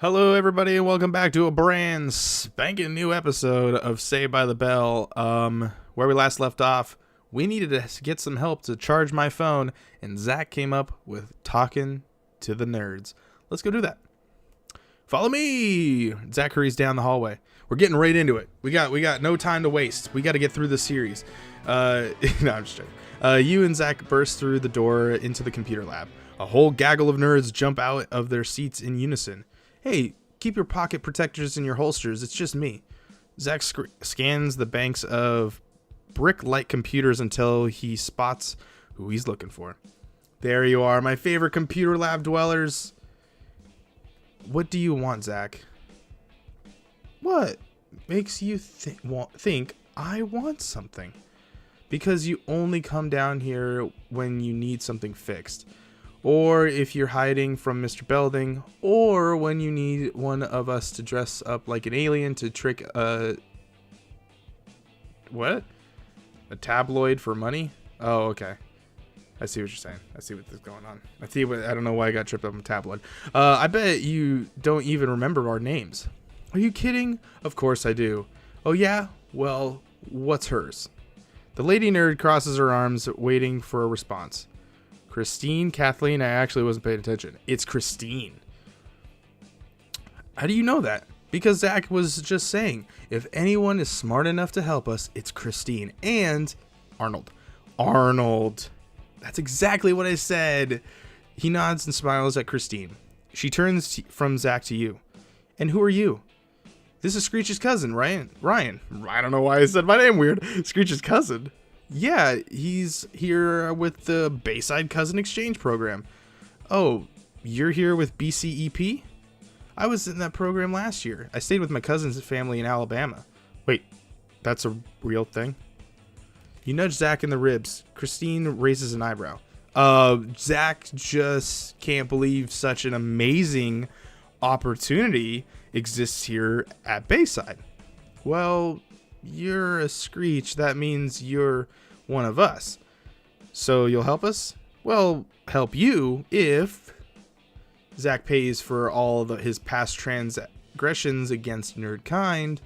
Hello, everybody, and welcome back to a brand spanking new episode of Saved by the Bell. Where we last left off, we needed to get some help to charge my phone, and Zach came up with talking to the nerds. Let's go do that. Follow me. Zach hurries down the hallway. We're getting right into it. We got no time to waste. We got to get through the series. No, I'm just joking. You and Zach burst through the door into the computer lab. A whole gaggle of nerds jump out of their seats in unison. Hey, keep your pocket protectors in your holsters. It's just me. Zach scans the banks of brick-like computers until he spots who he's looking for. There you are, my favorite computer lab dwellers. What do you want, Zach? What makes you think I want something? Because you only come down here when you need something fixed. Or if you're hiding from Mr. Belding, or when you need one of us to dress up like an alien to trick a tabloid for money? Oh, okay. I see what you're saying. I see what's going on. I don't know why I got tripped up on tabloid. I bet you don't even remember our names. Are you kidding? Of course I do. Oh yeah? Well, what's hers? The lady nerd crosses her arms, waiting for a response. Christine, Kathleen, I actually wasn't paying attention. It's Christine. How do you know that? Because Zach was just saying, if anyone is smart enough to help us, it's Christine and Arnold. Arnold. That's exactly what I said. He nods and smiles at Christine. She turns from Zach to you. And who are you? This is Screech's cousin, Ryan. I don't know why I said my name weird. Screech's cousin. Yeah, he's here with the Bayside Cousin Exchange Program. Oh, you're here with BCEP? I was in that program last year. I stayed with my cousin's family in Alabama. Wait, that's a real thing? You nudge Zach in the ribs. Christine raises an eyebrow. Zach just can't believe such an amazing opportunity exists here at Bayside. Well, you're a Screech. That means you're one of us. So you'll help us? Well, help you if Zach pays for all his past transgressions against nerdkind.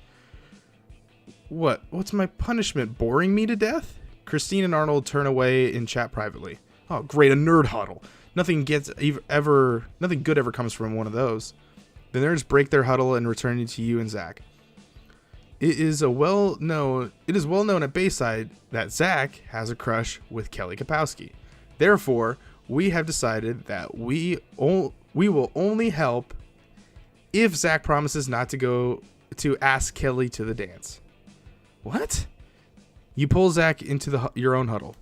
What's my punishment? Boring me to death? Christine and Arnold turn away and chat privately. Oh, great, a nerd huddle. Nothing good ever comes from one of those. The nerds break their huddle and return to you and Zach. It is well known at Bayside that Zach has a crush with Kelly Kapowski. Therefore, we have decided that we will only help if Zach promises not to go to ask Kelly to the dance. What? You pull Zach into your own huddle.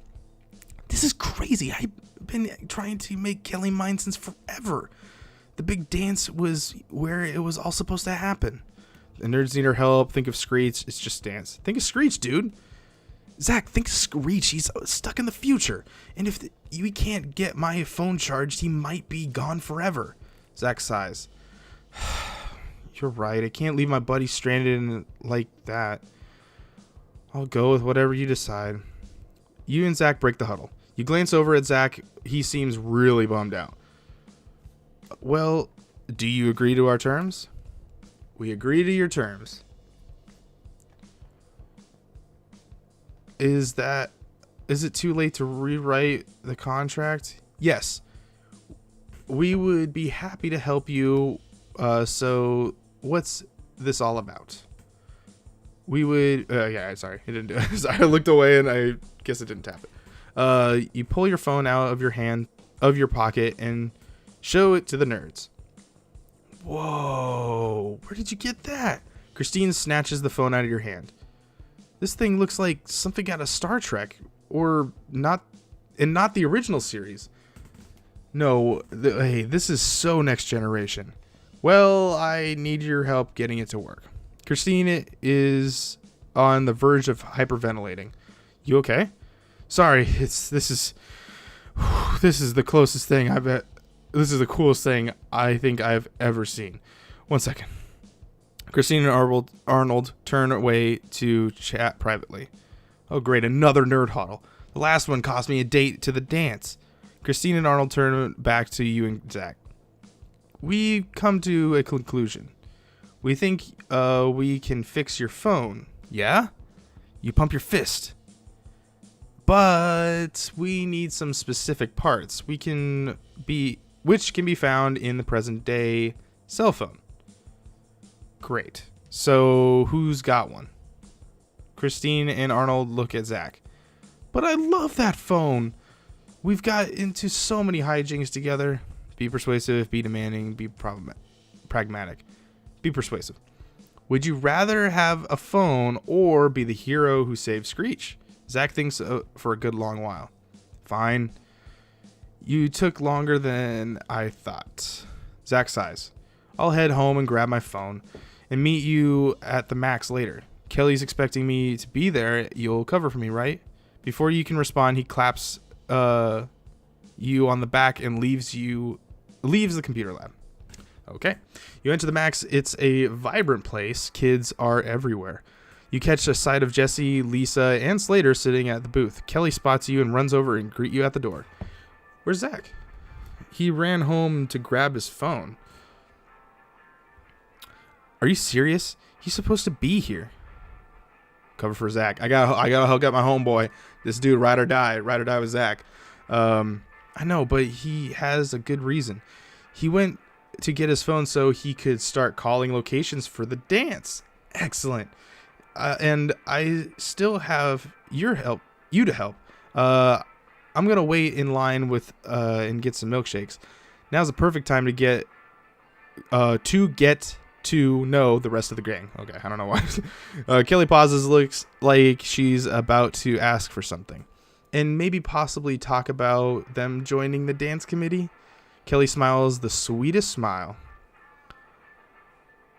This is crazy. I've been trying to make Kelly mine since forever. The big dance was where it was all supposed to happen. The nerds need our help. Think of Screech. It's just dance. Think of Screech, dude. Zach, think of Screech. He's stuck in the future. And if we can't get my phone charged, he might be gone forever. Zach sighs. You're right. I can't leave my buddy stranded like that. I'll go with whatever you decide. You and Zach break the huddle. You glance over at Zach. He seems really bummed out. Well, do you agree to our terms? We agree to your terms. Is it too late to rewrite the contract? Yes. We would be happy to help you. So what's this all about? We would, sorry, it didn't do it. Sorry, I looked away and I guess it didn't tap it. You pull your phone out of your pocket and show it to the nerds. Whoa, where did you get that? Christine snatches the phone out of your hand. This thing looks like something out of Star Trek, or not the original series. No, hey, this is so next generation. Well, I need your help getting it to work. Christine is on the verge of hyperventilating. You okay? Sorry, this is the closest thing I bet. This is the coolest thing I think I've ever seen. 1 second. Christine and Arnold turn away to chat privately. Oh great, another nerd huddle. The last one cost me a date to the dance. Christine and Arnold turn back to you and Zach. we come to a conclusion. We think we can fix your phone. Yeah? You pump your fist. But we need some specific parts. Which can be found in the present day cell phone. Great. So who's got one? Christine and Arnold look at Zach. But I love that phone. We've got into so many hijinks together. Be persuasive, be demanding, be pragmatic. Be persuasive. Would you rather have a phone or be the hero who saved Screech? Zach thinks for a good long while. Fine. You took longer than I thought. Zach sighs. I'll head home and grab my phone and meet you at the Max later. Kelly's expecting me to be there. You'll cover for me, right? Before you can respond, he claps you on the back and leaves the computer lab. Okay. You enter the Max. It's a vibrant place. Kids are everywhere. You catch a sight of Jesse, Lisa, and Slater sitting at the booth. Kelly spots you and runs over and greet you at the door. Where's Zach? He ran home to grab his phone. Are you serious? He's supposed to be here. Cover for Zach. I gotta hook up my homeboy. This dude, ride or die with Zach. I know, but he has a good reason. He went to get his phone so he could start calling locations for the dance. Excellent. And I still have you to help. I'm gonna wait in line and get some milkshakes. Now's the perfect time to get to know the rest of the gang. Okay, I don't know why. Kelly pauses, looks like she's about to ask for something, and maybe possibly talk about them joining the dance committee. Kelly smiles the sweetest smile.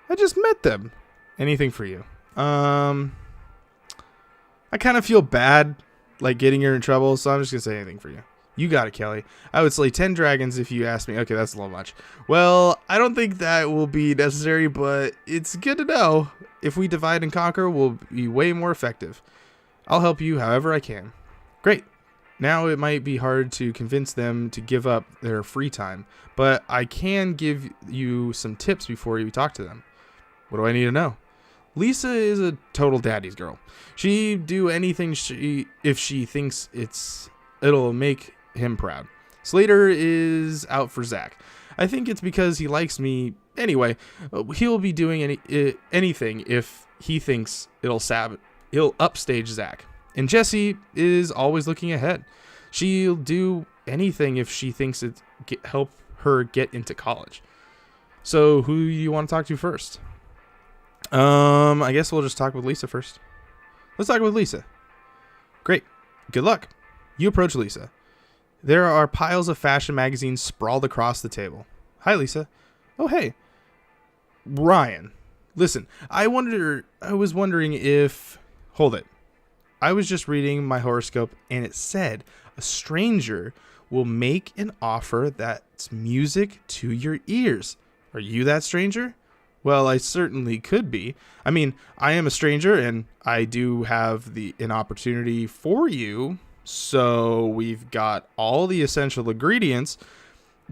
I just met them. Anything for you. I kind of feel bad, like getting her in trouble, so I'm just gonna say anything for you. You got it, Kelly. I would slay 10 dragons if you asked me. Okay, that's a little much. Well, I don't think that will be necessary, but it's good to know. If we divide and conquer, we'll be way more effective. I'll help you however I can. Great. Now it might be hard to convince them to give up their free time, but I can give you some tips before you talk to them. What do I need to know? Lisa is a total daddy's girl. She'd do anything if she thinks it'll make him proud. Slater is out for Zach. I think it's because he likes me anyway. He'll be doing anything if he thinks he'll upstage Zach. And Jessie is always looking ahead. She'll do anything if she thinks it help her get into college. So who you want to talk to first? I guess we'll just talk with Lisa first. Let's talk with Lisa. Great. Good luck. You approach Lisa. There are piles of fashion magazines sprawled across the table. Hi, Lisa. Oh, hey. Ryan. Listen, I was wondering if... Hold it. I was just reading my horoscope and it said a stranger will make an offer that's music to your ears. Are you that stranger? Well, I certainly could be. I mean, I am a stranger and I do have an opportunity for you. So we've got all the essential ingredients.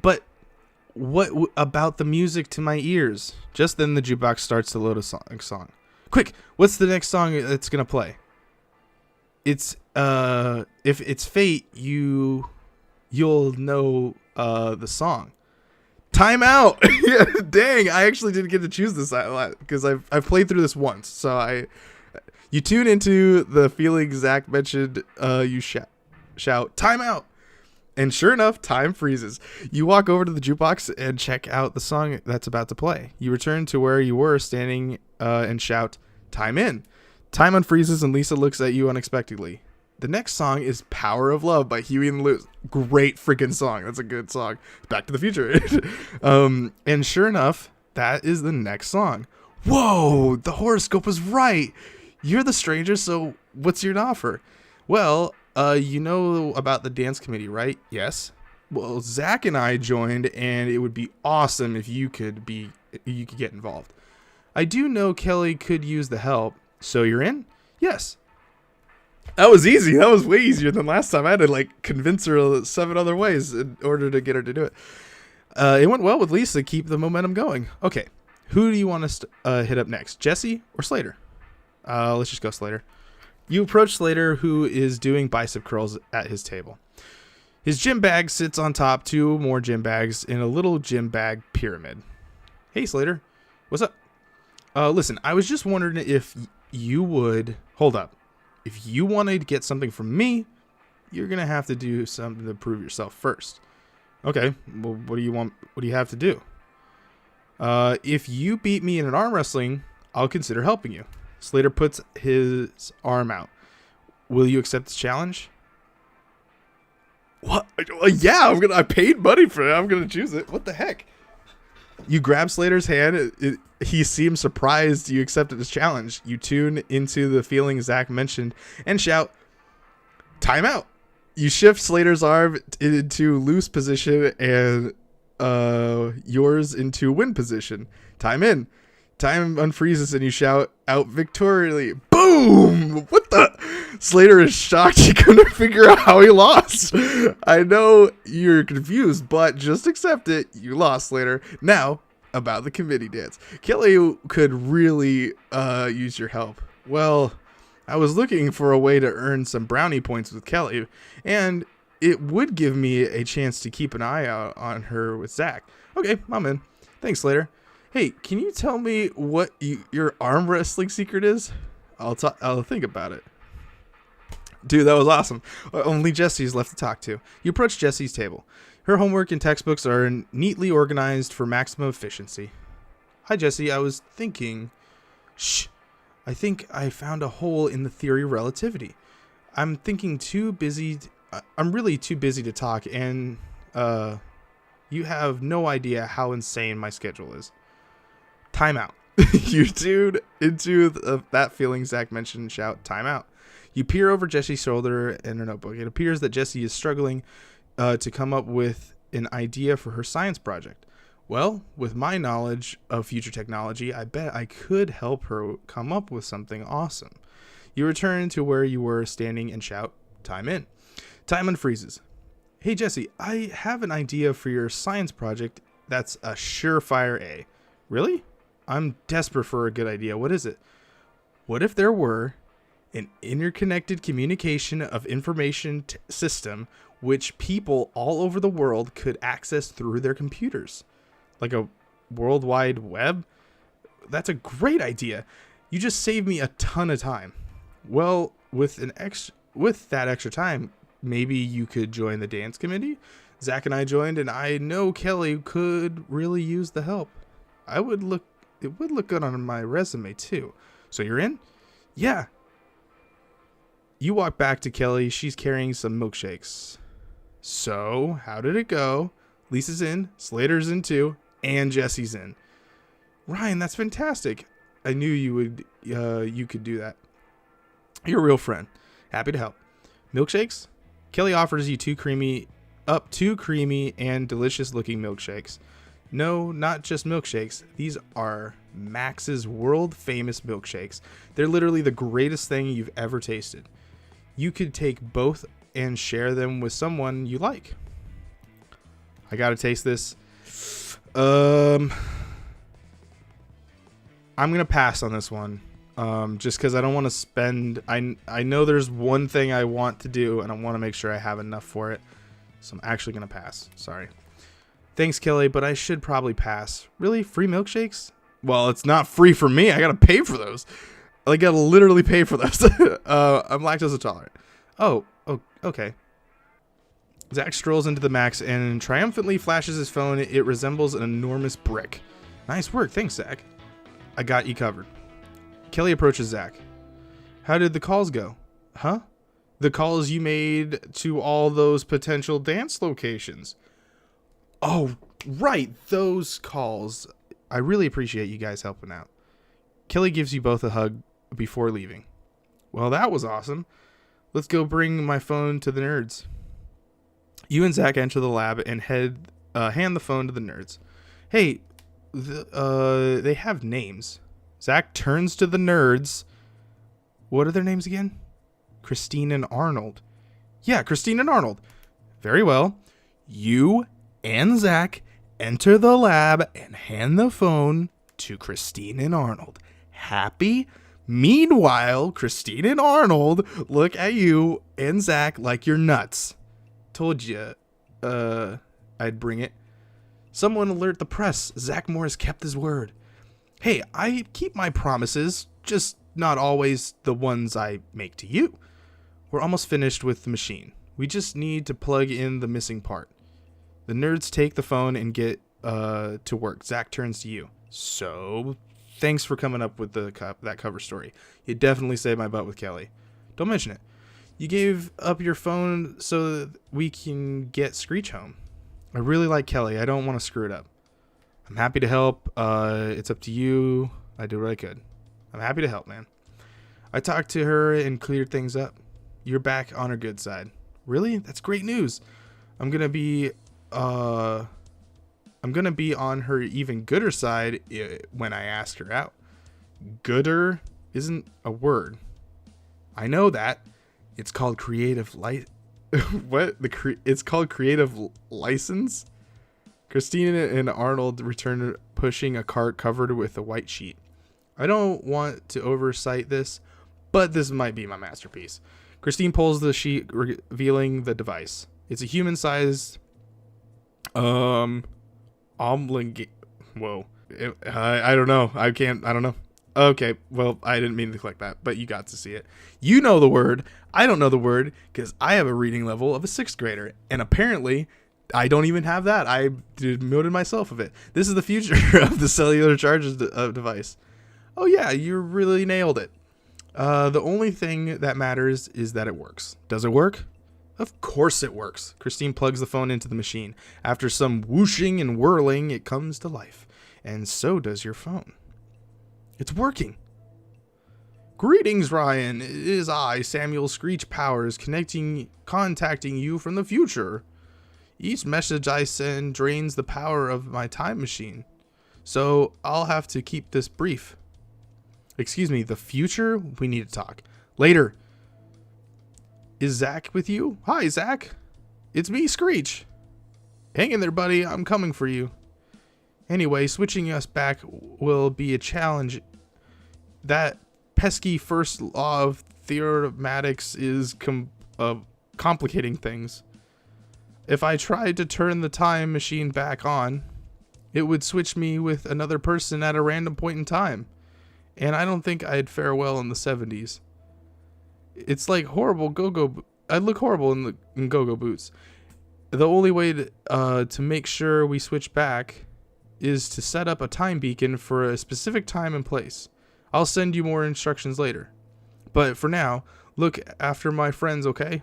But what about the music to my ears? Just then the jukebox starts to load a song. Quick, what's the next song that's going to play? It's if it's Fate, you'll know the song. Time out. Yeah, dang, I actually didn't get to choose this because I've played through this once. So you tune into the feeling Zach mentioned. You shout time out, and sure enough, time freezes. You walk over to the jukebox and check out the song that's about to play. You return to where you were standing and shout time in. Time unfreezes and Lisa looks at you unexpectedly. The next song is Power of Love by Huey and the Lewis. Great freaking song. That's a good song. Back to the Future. And sure enough, that is the next song. Whoa, the horoscope was right. You're the stranger, so what's your offer? Well, you know about the dance committee, right? Yes. Well, Zach and I joined, and it would be awesome if you could get involved. I do know Kelly could use the help. So you're in? Yes. That was easy. That was way easier than last time. I had to convince her 7 other ways in order to get her to do it. It went well with Lisa. Keep the momentum going. Okay. Who do you want to hit up next? Jesse or Slater? Let's just go Slater. You approach Slater, who is doing bicep curls at his table. His gym bag sits on top, 2 more gym bags in a little gym bag pyramid. Hey, Slater. What's up? Listen, I was just wondering if you would... Hold up. If you wanted to get something from me, you're going to have to do something to prove yourself first. Okay, well, what do you want? What do you have to do? If you beat me in an arm wrestling, I'll consider helping you. Slater puts his arm out. Will you accept this challenge? What? Yeah, I paid money for it. I'm gonna choose it. What the heck? You grab Slater's hand. He seems surprised you accepted this challenge. You tune into the feeling Zach mentioned and shout, "Time out!" You shift Slater's arm into loose position and yours into win position. Time in. Time unfreezes and you shout out victoriously. Boom! What the? Slater is shocked. He couldn't figure out how he lost. I know you're confused, but just accept it. You lost, Slater. Now, about the committee dance. Kelly could really use your help. Well, I was looking for a way to earn some brownie points with Kelly, and it would give me a chance to keep an eye out on her with Zach. Okay, I'm in. Thanks, Slater. Hey, can you tell me what your arm wrestling secret is? I'll think about it. Dude, that was awesome. Only Jesse's left to talk to. You approach Jesse's table. Her homework and textbooks are neatly organized for maximum efficiency. Hi, Jesse. I was thinking... Shh. I think I found a hole in the theory of relativity. I'm really too busy to talk, and you have no idea how insane my schedule is. Time out. You tune into that feeling Zach mentioned and shout, time out. You peer over Jesse's shoulder in her notebook. It appears that Jesse is struggling to come up with an idea for her science project. Well, with my knowledge of future technology, I bet I could help her come up with something awesome. You return to where you were standing and shout, time in. Time unfreezes. Hey, Jesse, I have an idea for your science project that's a surefire A. Really? I'm desperate for a good idea. What is it? What if there were an interconnected communication of information system which people all over the world could access through their computers? Like a worldwide web? That's a great idea. You just saved me a ton of time. Well, with that extra time, maybe you could join the dance committee? Zach and I joined, and I know Kelly could really use the help. It would look good on my resume too. So you're in? Yeah. You walk back to Kelly. She's carrying some milkshakes. So, how did it go? Lisa's in, Slater's in too, and Jesse's in. Ryan, that's fantastic. I knew you could do that. You're a real friend. Happy to help. Milkshakes? Kelly offers you two creamy and delicious looking milkshakes. No, not just milkshakes. These are Max's world famous milkshakes. They're literally the greatest thing you've ever tasted. You could take both and share them with someone you like. I gotta taste this. I'm gonna pass on this one. Just because I don't want to spend. I know there's one thing I want to do, and I want to make sure I have enough for it. So I'm actually gonna pass. Sorry. Thanks, Kelly, but I should probably pass. Really? Free milkshakes? Well, it's not free for me. I gotta pay for those. I gotta literally pay for those. I'm lactose intolerant. Oh, okay. Zach strolls into the Max and triumphantly flashes his phone. It resembles an enormous brick. Nice work. Thanks, Zach. I got you covered. Kelly approaches Zach. How did the calls go? Huh? The calls you made to all those potential dance locations. Oh, right. Those calls. I really appreciate you guys helping out. Kelly gives you both a hug before leaving. Well, that was awesome. Let's go bring my phone to the nerds. You and Zach enter the lab and hand the phone to the nerds. Hey, they have names. Zach turns to the nerds. What are their names again? Christine and Arnold. Yeah, Christine and Arnold. Very well. You and Zach enter the lab and hand the phone to Christine and Arnold. Happy? Meanwhile, Christine and Arnold look at you and Zach like you're nuts. Told you, I'd bring it. Someone alert the press. Zach Morris kept his word. Hey, I keep my promises, just not always the ones I make to you. We're almost finished with the machine. We just need to plug in the missing part. The nerds take the phone and get to work. Zach turns to you. So, thanks for coming up with that cover story. You definitely saved my butt with Kelly. Don't mention it. You gave up your phone so that we can get Screech home. I really like Kelly. I don't want to screw it up. I'm happy to help. It's up to you. I did what I could. I'm happy to help, man. I talked to her and cleared things up. You're back on her good side. Really? That's great news. I'm gonna be on her even gooder side when I ask her out. Gooder isn't a word. I know that. It's called creative what? It's called creative license? Christina and Arnold return pushing a cart covered with a white sheet. I don't want to oversight this, but this might be my masterpiece. Christine pulls the sheet, revealing the device. It's a human-sized whoa. I don't know. I don't know. Okay, well, I didn't mean to click that, but you got to see it. You know the word. I don't know the word because I have a reading level of a 6th grader, and apparently I don't even have that. I demoted myself of it. This is the future of the cellular charges device. Oh yeah, you really nailed it. The only thing that matters is that it works. Does it work? Of course it works. Christine plugs the phone into the machine. After some whooshing and whirling, it comes to life. And so does your phone. It's working. Greetings, Ryan. It is I, Samuel Screech Powers, contacting you from the future. Each message I send drains the power of my time machine. So I'll have to keep this brief. Excuse me, the future? We need to talk. Later. Is Zach with you? Hi, Zach. It's me, Screech. Hang in there, buddy. I'm coming for you. Anyway, switching us back will be a challenge. That pesky first law of theorematics is complicating things. If I tried to turn the time machine back on, it would switch me with another person at a random point in time. And I don't think I'd fare well in the 70s. It's like horrible go-go. I'd look horrible in go-go boots. The only way to make sure we switch back is to set up a time beacon for a specific time and place. I'll send you more instructions later. But for now, look after my friends, okay?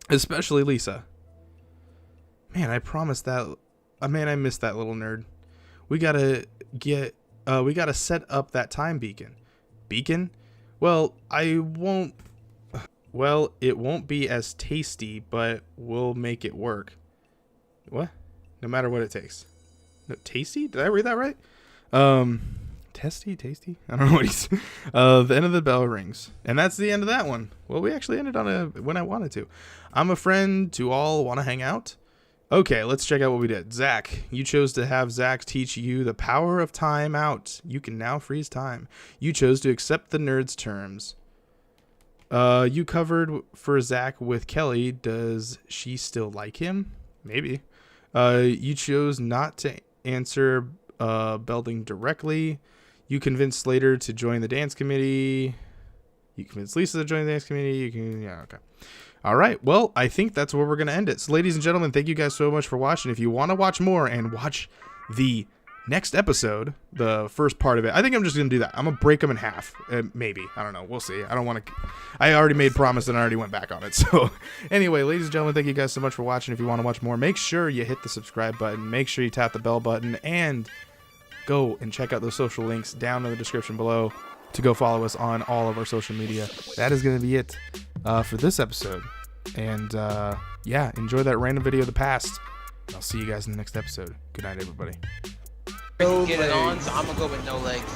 Especially Lisa. Man, I promised that. Man, I missed that little nerd. We gotta set up that time beacon. Beacon? Well, it won't be as tasty, but we'll make it work. What? No matter what it takes. No, tasty? Did I read that right? Tasty? I don't know what he's... the end of the bell rings. And that's the end of that one. Well, we actually ended on when I wanted to. I'm a friend to all. Want to hang out? Okay, let's check out what we did. Zach, you chose to have Zach teach you the power of time out. You can now freeze time. You chose to accept the nerd's terms. You covered for Zach with Kelly. Does she still like him? Maybe. You chose not to answer Belding directly. You convinced Slater to join the dance committee. You convinced Lisa to join the dance committee. Okay. All right. Well, I think that's where we're going to end it. So, ladies and gentlemen, thank you guys so much for watching. If you want to watch more and watch the next episode, the first part of it, I think I'm just going to do that. I'm going to break them in half. Maybe. I don't know. We'll see. I don't want to... I already made promise and I already went back on it. So, anyway, ladies and gentlemen, thank you guys so much for watching. If you want to watch more, make sure you hit the subscribe button. Make sure you tap the bell button. And go and check out those social links down in the description below to go follow us on all of our social media. That is going to be it for this episode. And yeah, enjoy that random video of the past. I'll see you guys in the next episode. Good night, everybody. No get it on, so I'm gonna go with no legs.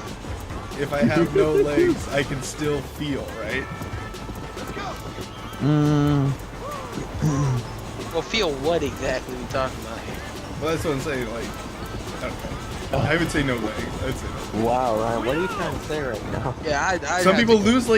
If I have no legs, I can still feel, right? Let's go. Well, feel what exactly we talking about here? Well, that's what I'm saying. Like, I would say no legs. I'd say no. Wow, Ryan, what are you trying to say right now? Yeah, Some people lose like